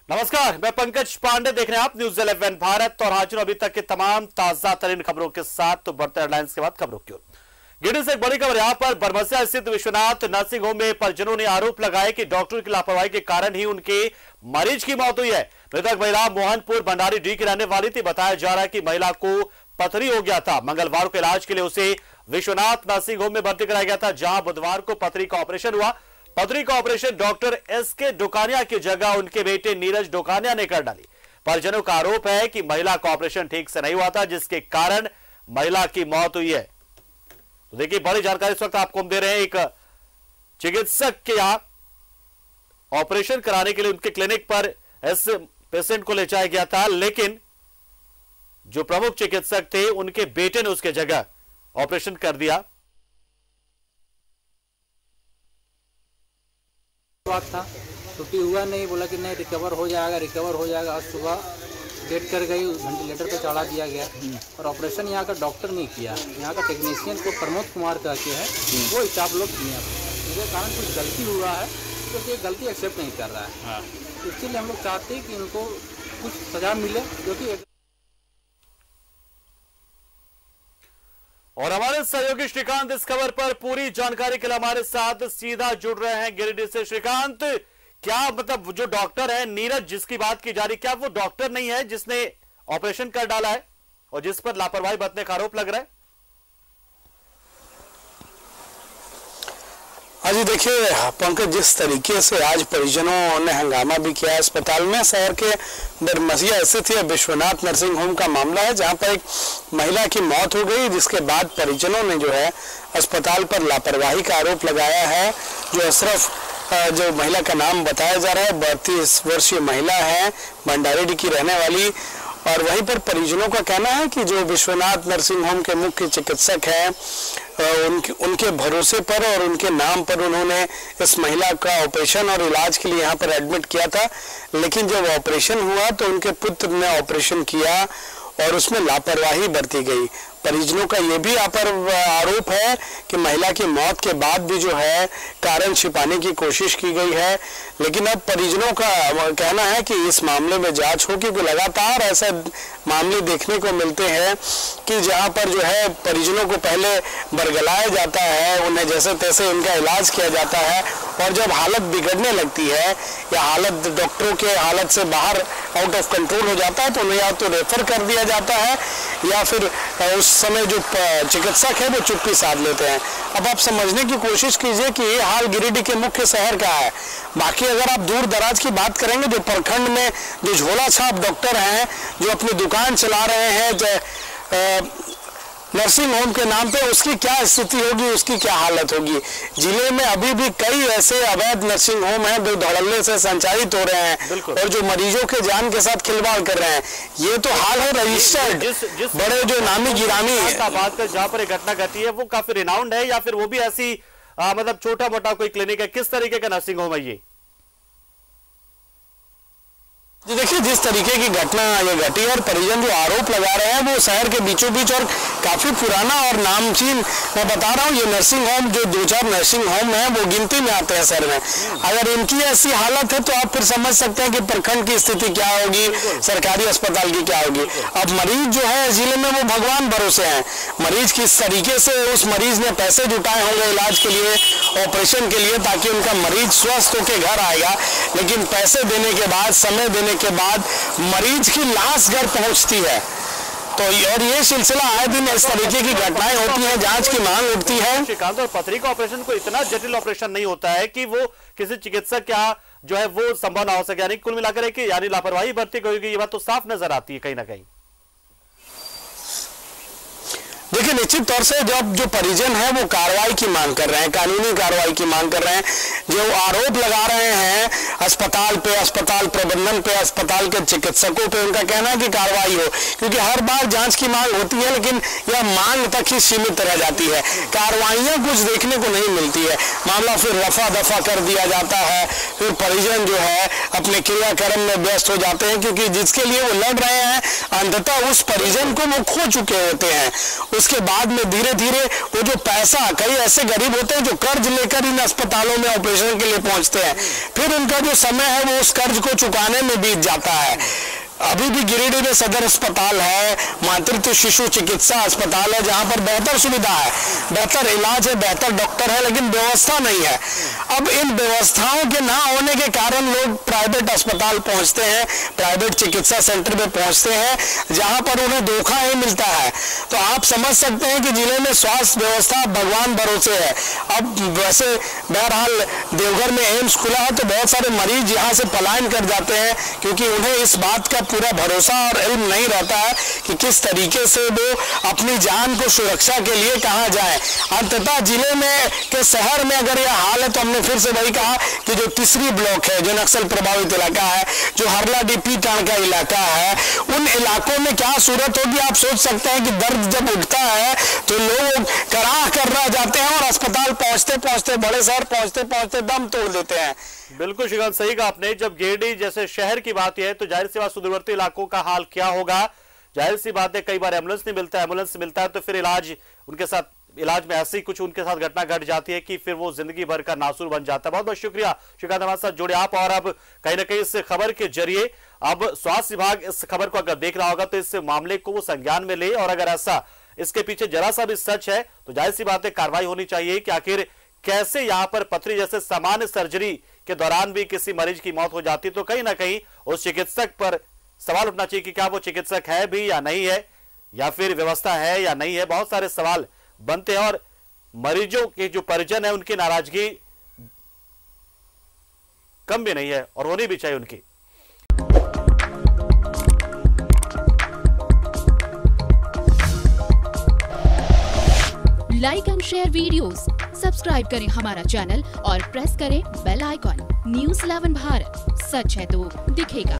नमस्कार, मैं पंकज पांडे, देख रहे हैं आप न्यूज़ 11 भारत और हाजिर अभी तक के तमाम ताजा तरीन खबरों के साथ। तो बढ़ते हेडलाइंस के बाद खबरों की ओर। गिरिडीह से एक बड़ी खबर यहां पर बरमसिया स्थित विश्वनाथ नर्सिंग होम में परिजनों ने आरोप लगाया कि डॉक्टर की लापरवाही के कारण ही उनके मरीज की मौत हुई है। मृतक महिला मोहनपुर भंडारी डी की रहने वाली थी। बताया जा रहा है कि महिला को पथरी हो गया था। मंगलवार को इलाज के लिए उसे विश्वनाथ नर्सिंग होम में भर्ती कराया गया था, जहां बुधवार को पथरी का ऑपरेशन हुआ। पथरी का ऑपरेशन डॉक्टर एसके डोकानिया की जगह उनके बेटे नीरज डोकानिया ने कर डाली। परिजनों का आरोप है कि महिला का ऑपरेशन ठीक से नहीं हुआ था, जिसके कारण महिला की मौत हुई है। तो देखिए, बड़ी जानकारी इस वक्त आपको हम दे रहे हैं। एक चिकित्सक के यहां ऑपरेशन कराने के लिए उनके क्लिनिक पर इस पेशेंट को ले जाया गया था, लेकिन जो प्रमुख चिकित्सक थे उनके बेटे ने उसके जगह ऑपरेशन कर दिया। बात था, छुट्टी हुआ नहीं, बोला कि नहीं रिकवर हो जाएगा। आज सुबह डेट कर गई, वेंटिलेटर पे चढ़ा दिया गया और ऑपरेशन यहाँ का डॉक्टर नहीं किया, यहाँ का टेक्नीशियन को प्रमोद कुमार कहते हैं, वो स्टाफ लोग किए। इसके कारण कुछ गलती हुआ है, तो ये गलती एक्सेप्ट नहीं कर रहा है। इसलिए हम लोग चाहते हैं कि इनको कुछ सजा मिले, जो कि और हमारे सहयोगी श्रीकांत इस खबर पर पूरी जानकारी के लिए हमारे साथ सीधा जुड़ रहे हैं गिरिडीह से। श्रीकांत, क्या मतलब जो डॉक्टर है नीरज जिसकी बात की जा रही, क्या वो डॉक्टर नहीं है जिसने ऑपरेशन कर डाला है और जिस पर लापरवाही बरतने का आरोप लग रहा है? जी देखिए पंकज, जिस तरीके से आज परिजनों ने हंगामा भी किया अस्पताल में, शहर के बरमसिया स्थित विश्वनाथ नर्सिंग होम का मामला है, जहां पर एक महिला की मौत हो गई, जिसके बाद परिजनों ने जो है अस्पताल पर लापरवाही का आरोप लगाया है। जो अशरफ, जो महिला का नाम बताया जा रहा है, 32 वर्षीय महिला है, भंडारी की रहने वाली। और वहीं पर परिजनों का कहना है कि जो विश्वनाथ नर्सिंग होम के मुख्य चिकित्सक हैं, उनके भरोसे पर और उनके नाम पर उन्होंने इस महिला का ऑपरेशन और इलाज के लिए यहाँ पर एडमिट किया था, लेकिन जब ऑपरेशन हुआ तो उनके पुत्र ने ऑपरेशन किया और उसमें लापरवाही बरती गई। परिजनों का यह भी आरोप है कि महिला की मौत के बाद भी जो है कारण छिपाने की कोशिश की गई है, लेकिन अब परिजनों का कहना है कि इस मामले में जांच हो, क्योंकि लगातार ऐसे मामले देखने को मिलते हैं कि जहां पर जो है परिजनों को पहले बरगलाया जाता है, उन्हें जैसे तैसे उनका इलाज किया जाता है, और जब हालत बिगड़ने लगती है या हालत डॉक्टरों के हालत से बाहर आउट ऑफ कंट्रोल हो जाता है तो उन्हें या तो रेफर कर दिया जाता है या फिर उस समय जो चिकित्सक है वो चुप्पी साध लेते हैं। अब आप समझने की कोशिश कीजिए कि ये हाल गिरिडीह के मुख्य शहर का है। बाकी अगर आप दूर दराज की बात करेंगे, जो प्रखंड में जो झोला छाप डॉक्टर हैं, जो अपनी दुकान चला रहे हैं नर्सिंग होम के नाम पे, उसकी क्या स्थिति होगी, उसकी क्या हालत होगी। जिले में अभी भी कई ऐसे अवैध नर्सिंग होम हैं जो धड़ल्ले से संचालित हो रहे हैं और जो मरीजों के जान के साथ खिलवाड़ कर रहे हैं। ये तो हाल है रजिस्टर्ड बड़े जो नामी गिरामी बात कर, जहां पर एक घटना घटी है वो काफी रिनाउंड है या फिर वो भी ऐसी मतलब छोटा मोटा कोई क्लिनिक है? किस तरीके का नर्सिंग होम है ये? जी देखिए, जिस तरीके की घटना ये घटी है और परिजन जो आरोप लगा रहे हैं वो शहर के बीचों बीच और काफी पुराना और नामचीन, मैं बता रहा हूँ, ये नर्सिंग होम जो 2-4 नर्सिंग होम है वो गिनती में आते हैं शहर में। अगर इनकी ऐसी हालत है तो आप फिर समझ सकते हैं कि प्रखंड की स्थिति क्या होगी, सरकारी अस्पताल की क्या होगी। अब मरीज जो है जिले में वो भगवान भरोसे हैं। मरीज किस तरीके से उस मरीज ने पैसे जुटाए होंगे इलाज के लिए, ऑपरेशन के लिए, ताकि उनका मरीज स्वस्थ होकर घर आएगा, लेकिन पैसे देने के बाद, समय देने के बाद मरीज की लाश घर पहुंचती है। तो और ये सिलसिला आए दिन इस तरीके की घटनाएं होती हैं, जांच की मांग उठती है। श्रीकांत, और पथरी का ऑपरेशन कोई इतना जटिल ऑपरेशन नहीं होता है कि वो किसी चिकित्सक क्या जो है वो संभव ना हो सके, यानी कुल मिलाकर कि यानी लापरवाही बरती गई, ये बात तो साफ नजर आती है कहीं ना कहीं। देखिए, निश्चित तौर से जब जो परिजन है वो कार्रवाई की मांग कर रहे हैं, कानूनी कार्रवाई की मांग कर रहे हैं, जो आरोप लगा रहे हैं अस्पताल पे, अस्पताल प्रबंधन पे, अस्पताल के चिकित्सकों पे, उनका कहना है कि कार्रवाई हो, क्योंकि हर बार जांच की मांग होती है लेकिन यह मांग तक ही सीमित रह जाती है, कार्रवाइयां कुछ देखने को नहीं मिलती है। मामला फिर रफा दफा कर दिया जाता है, फिर परिजन जो है अपने क्रियाक्रम में व्यस्त हो जाते हैं, क्योंकि जिसके लिए वो लड़ रहे हैं अंततः उस परिजन को वो खो चुके होते हैं। उसके उसके बाद में धीरे धीरे वो जो पैसा, कई ऐसे गरीब होते हैं जो कर्ज लेकर इन अस्पतालों में ऑपरेशन के लिए पहुंचते हैं, फिर उनका जो समय है वो उस कर्ज को चुकाने में बीत जाता है। अभी भी गिरिडीह में सदर अस्पताल है, मातृत्व शिशु चिकित्सा अस्पताल है, जहां पर बेहतर सुविधा है, बेहतर इलाज है, बेहतर डॉक्टर है, लेकिन व्यवस्था नहीं है। अब इन व्यवस्थाओं के ना होने के कारण लोग प्राइवेट अस्पताल पहुंचते हैं, प्राइवेट चिकित्सा सेंटर में पहुंचते हैं, जहां पर उन्हें धोखा ही मिलता है। तो आप समझ सकते हैं कि जिले में स्वास्थ्य व्यवस्था भगवान भरोसे है। अब वैसे बहरहाल देवघर में एम्स खुला है तो बहुत सारे मरीज यहाँ से पलायन कर जाते हैं, क्योंकि उन्हें इस बात का पूरा भरोसा और इल्म नहीं रहता है कि किस तरीके से वो अपनी जान को सुरक्षा के लिए कहाँ जाए। अंततः जिले में के शहर में अगर यह हाल है तो हमने फिर से वही कहा कि जो तीसरी ब्लॉक है, जो नक्सल प्रभावित इलाका है, जो हरला डीपी टांका इलाका है, उन इलाकों में क्या सूरत होगी आप सोच सकते हैं कि दर्द जब उठता है तो लोग कराह कर रह जाते हैं और अस्पताल पहुंचते पहुंचते, बड़े शहर पहुंचते पहुंचते दम तोड़ देते हैं। बिल्कुल श्रीकांत, सही कहा आपने। जब गिरिडीह जैसे शहर की बात है तो जाहिर सी बात सुदूरवर्ती इलाकों का हाल क्या होगा। जाहिर सी बात है कई बार एम्बुलेंस नहीं मिलता, एम्बुलेंस मिलता है तो फिर इलाज में ऐसी कुछ उनके साथ घटना घट जाती है कि फिर वो जिंदगी भर का नासूर बन जाता है। बहुत बहुत शुक्रिया श्रीकांत, हमारे साथ जुड़े आप। और अब कहीं ना कहीं इस खबर के जरिए अब स्वास्थ्य विभाग इस खबर को अगर देख रहा होगा तो इस मामले को वो संज्ञान में ले, और अगर ऐसा इसके पीछे जरा सा भी सच है तो जाहिर सी बात है कार्रवाई होनी चाहिए कि आखिर कैसे यहाँ पर पथरी जैसे सामान्य सर्जरी के दौरान भी किसी मरीज की मौत हो जाती, तो कहीं ना कहीं उस चिकित्सक पर सवाल उठना चाहिए कि क्या वो चिकित्सक है भी या नहीं है, या फिर व्यवस्था है या नहीं है। बहुत सारे सवाल बनते हैं और मरीजों के जो परिजन है उनकी नाराजगी कम भी नहीं है और होनी भी चाहिए उनकी। Like and share videos, subscribe करें हमारा चैनल और प्रेस करें बेल आइकॉन। न्यूज़ 11 भारत, सच है तो दिखेगा।